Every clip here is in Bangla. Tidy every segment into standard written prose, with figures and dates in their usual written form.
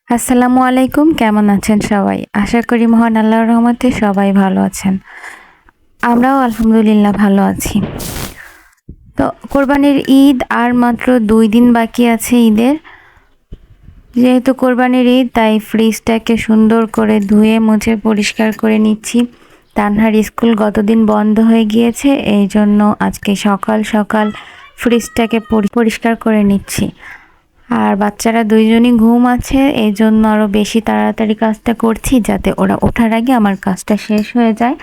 আসসালামু আলাইকুম, কেমন আছেন সবাই? আশা করি মহান আল্লাহর রহমতে সবাই ভালো আছেন। আমরাও আলহামদুলিল্লাহ ভালো আছি। তো কোরবানির ঈদ আর মাত্র ২ দিন বাকি আছে ঈদের। যেহেতু কোরবানির ঈদ তাই ফ্রিজটাকে সুন্দর করে ধুয়ে মুছে পরিষ্কার করে নিচ্ছি। তানহার স্কুল গতদিন বন্ধ হয়ে গিয়েছে, এই জন্য আজকে সকাল সকাল ফ্রিজটাকে পরিষ্কার করে নিচ্ছি। আর বাচ্চারা দুইজনই ঘুম আছে, এই জন্য আরও বেশি তাড়াতাড়ি কাজটা করছি যাতে ওরা ওঠার আগে আমার কাজটা শেষ হয়ে যায়।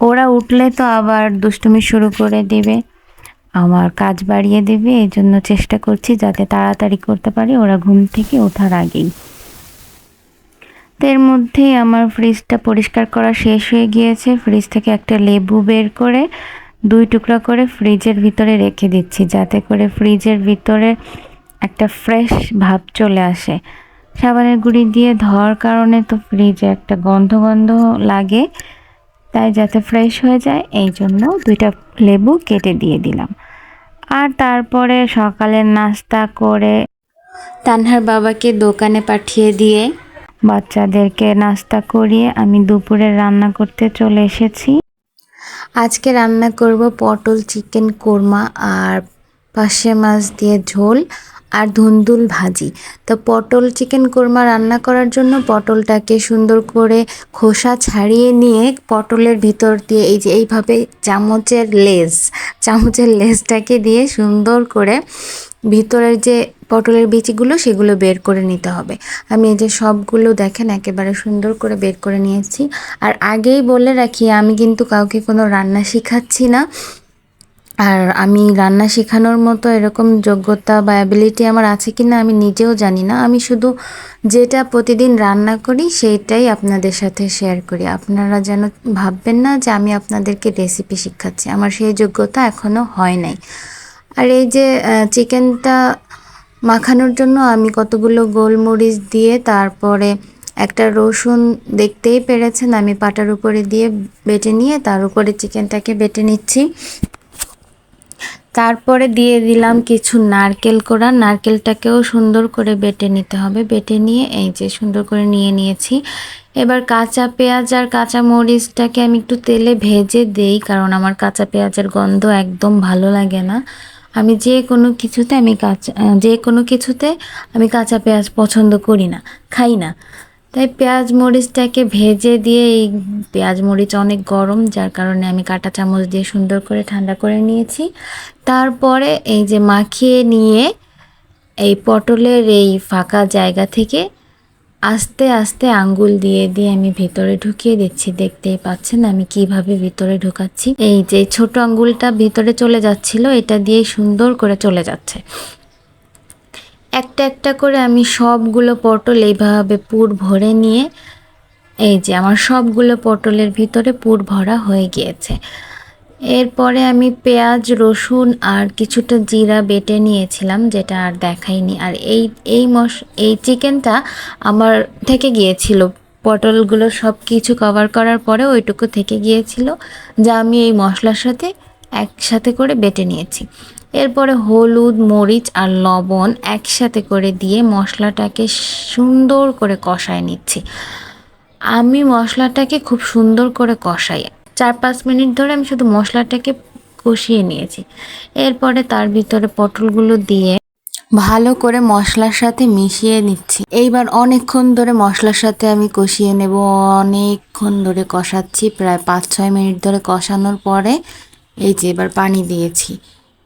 ওরা উঠলে তো আবার দুষ্টুমি শুরু করে দিবে, আমার কাজ বাড়িয়ে দেবে, এই জন্য চেষ্টা করছি যাতে তাড়াতাড়ি করতে পারি ওরা ঘুম থেকে ওঠার আগেই। তো এর মধ্যেই আমার ফ্রিজটা পরিষ্কার করা শেষ হয়ে গিয়েছে। ফ্রিজ থেকে একটা লেবু বের করে 2 টুকরা করে ফ্রিজের ভিতরে রেখে দিচ্ছি যাতে করে ফ্রিজের ভিতরে একটা ফ্রেশ ভাব চলে আসে। সাবানের গুঁড়ি দিয়ে ধোয়ার কারণে তো ফ্রিজে একটা গন্ধ গন্ধ লাগে, তাই যাতে ফ্রেশ হয়ে যায় এই জন্য 2টা লেবু কেটে দিয়ে দিলাম। আর তারপরে সকালের নাস্তা করে তানহার বাবাকে দোকানে পাঠিয়ে দিয়ে বাচ্চাদেরকে নাস্তা করিয়ে আমি দুপুরে রান্না করতে চলে এসেছি। আজকে রান্না করব পটল চিকেন কোরমা আর পার্শে মাছ দিয়ে ঝোল আর ধুন্দুল ভাজি। তো পটল চিকেন কোরমা রান্না করার জন্য পটলটাকে সুন্দর করে খোসা ছাড়িয়ে নিয়ে পটলের ভিতর দিয়ে এই যে এইভাবে চামচের লেজটাকে দিয়ে সুন্দর করে ভিতরের যে পটলের বিচিগুলো সেগুলো বের করে নিতে হবে। আমি এই যে সবগুলো দেখেন একেবারে সুন্দর করে বের করে নিয়েছি। আর আগেই বলে রাখি আমি কিন্তু কাউকে কোনো রান্না শেখাচ্ছি না, আর আমি রান্না শেখানোর মতো এরকম যোগ্যতা বা অ্যাবিলিটি আমার আছে কি না আমি নিজেও জানি না। আমি শুধু যেটা প্রতিদিন রান্না করি সেইটাই আপনাদের সাথে শেয়ার করি। আপনারা যেন ভাববেন না যে আমি আপনাদেরকে রেসিপি শেখাচ্ছি, আমার সেই যোগ্যতা এখনও হয় নাই। আর এই যে চিকেনটা মাখানোর জন্য আমি কতগুলো গোলমরিচ দিয়ে তারপরে একটা রসুন, দেখতেই পেরেছেন আমি পাটার উপরে দিয়ে বেটে নিয়ে তার উপরে চিকেনটাকে বেটে নিচ্ছি। তারপরে দিয়ে দিলাম কিছু নারকেল কোড়া, নারকেলটাকেও সুন্দর করে বেটে নিতে হবে। বেটে নিয়ে এই যে সুন্দর করে নিয়ে নিয়েছি। এবার কাঁচা পেঁয়াজ আর কাঁচা মরিচটাকে আমি একটু তেলে ভেজে দেই, কারণ আমার কাঁচা পেঁয়াজের গন্ধ একদম ভালো লাগে না। আমি যে কোনো কিছুতে আমি কাঁচা পেঁয়াজ পছন্দ করি না, খাই না। তাই পেঁয়াজ মরিচটাকে ভেজে দিয়ে, এই পেঁয়াজ মরিচ অনেক গরম যার কারণে আমি কাঁটা চামচ দিয়ে সুন্দর করে ঠান্ডা করে নিয়েছি। তারপরে এই যে মাখিয়ে নিয়ে এই পটলের এই ফাঁকা জায়গা থেকে আস্তে আস্তে আঙ্গুল দিয়ে দিয়ে আমি ভিতরে ঢুকিয়ে দিচ্ছি। দেখতেই পাচ্ছেন আমি কিভাবে ভিতরে ঢুকাচ্ছি। এই যে ছোট আঙ্গুলটা ভিতরে চলে যাচ্ছিল, এটা দিয়ে সুন্দর করে চলে যাচ্ছে। একটা একটা করে আমি সবগুলো পটল এইভাবে পুর ভরে নিয়ে এই যে আমার সবগুলো পটলের ভিতরে পুর ভরা হয়ে গিয়েছে। এরপরে আমি পেঁয়াজ, রসুন আর কিছুটা জিরা বেটে নিয়েছিলাম, যেটা আর দেখাইনি। আর এই চিকেনটা আমার থেকে গিয়েছিল, পটলগুলো সব কিছু কভার করার পরে ওইটুকু থেকে গিয়েছিল, যা আমি এই মশলার সাথে একসাথে করে বেটে নিয়েছি। এরপরে হলুদ, মরিচ আর লবণ একসাথে করে দিয়ে মশলাটাকে সুন্দর করে কষায় নিচ্ছি। আমি মশলাটাকে খুব সুন্দর করে কষাই, 4-5 মিনিট ধরে আমি শুধু মশলাটাকে কষিয়ে নিয়েছি। এরপরে তার ভিতরে পটলগুলো দিয়ে ভালো করে মশলার সাথে মিশিয়ে নিচ্ছি। এইবার অনেকক্ষণ ধরে মশলার সাথে আমি কষিয়ে নেব, অনেকক্ষণ ধরে কষাচ্ছি, প্রায় 5-6 মিনিট ধরে কষানোর পরে এই যে এবার পানি দিয়েছি।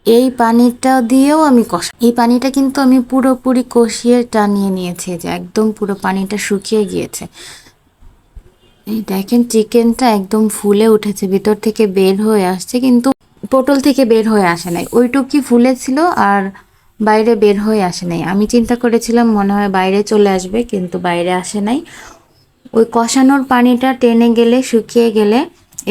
এই পানিটা দিয়েও আমি এই পানিটা কিন্তু আমি পুরোপুরি কষিয়ে টানিয়ে নিয়েছি, যে একদম পুরো পানিটা শুকিয়ে গিয়েছে। এই দেখেন চিকেনটা একদম ফুলে উঠেছে, ভিতর থেকে বের হয়ে আসছে, কিন্তু পটল থেকে বের হয়ে আসে নাই, ওইটুকুই ফুলেছিল আর বাইরে বের হয়ে আসে নাই। আমি চিন্তা করেছিলাম মনে হয় বাইরে চলে আসবে, কিন্তু বাইরে আসে নাই। ওই কষানোর পানিটা টেনে গেলে, শুকিয়ে গেলে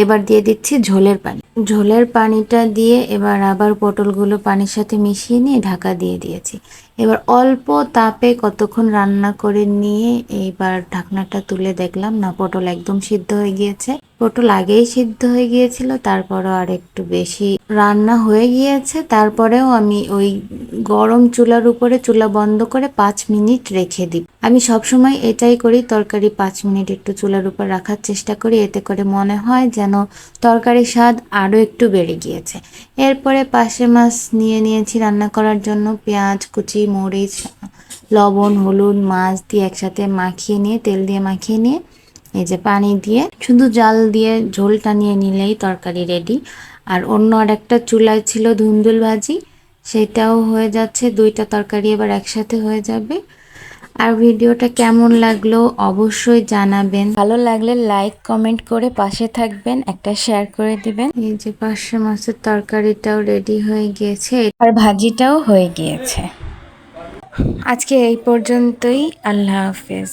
এবার দিয়ে দিচ্ছি ঝোলের পানি। ঝোলের পানিটা দিয়ে এবার আবার পটলগুলো পানির সাথে মিশিয়ে নিয়ে ঢাকা দিয়ে দিয়েছি। এবার অল্প তাপে কতক্ষণ রান্না করে নিয়ে এইবার ঢাকনাটা তুলে দেখলাম না, পটল একদম সিদ্ধ হয়ে গিয়েছে। পটল আগেই সিদ্ধ হয়ে গিয়েছিল, তারপরও আর একটু বেশি রান্না হয়ে গিয়েছে। তারপরেও আমি ওই গরম চুলার উপরে চুলা বন্ধ করে 5 মিনিট রেখে দিই। আমি সবসময় এটাই করি, তরকারি 5 মিনিট একটু চুলার উপর রাখার চেষ্টা করি, এতে করে মনে হয় যেন তরকারির স্বাদ আরও একটু বেড়ে গিয়েছে। এরপরে পাশে মাছ নিয়ে নিয়েছি রান্না করার জন্য। পেঁয়াজ কুচি, মরিচ, লবণ, হলুদ, মাছ দিয়ে একসাথে মাখিয়ে নিয়ে, তেল দিয়ে মাখিয়ে নিয়ে, এই যে পানি দিয়ে শুধু জাল দিয়ে ঝোলটা নিয়ে নিলেই তরকারি রেডি। আর অন্য আরেকটা চুলায় ছিল ধুন্দুল ভাজি, সেটাও হয়ে যাচ্ছে। দুইটা তরকারি এবার একসাথে হয়ে যাবে। আর ভিডিওটা কেমন লাগলো অবশ্যই জানাবেন। ভালো লাগলে লাইক কমেন্ট করে পাশে থাকবেন, একটা শেয়ার করে দিবেন। এই যে পার্শে মাছের তরকারিটাও রেডি হয়ে গিয়েছে আর ভাজিটাও হয়ে গিয়েছে। আজকে এই পর্যন্তই। আল্লাহ হাফেজ।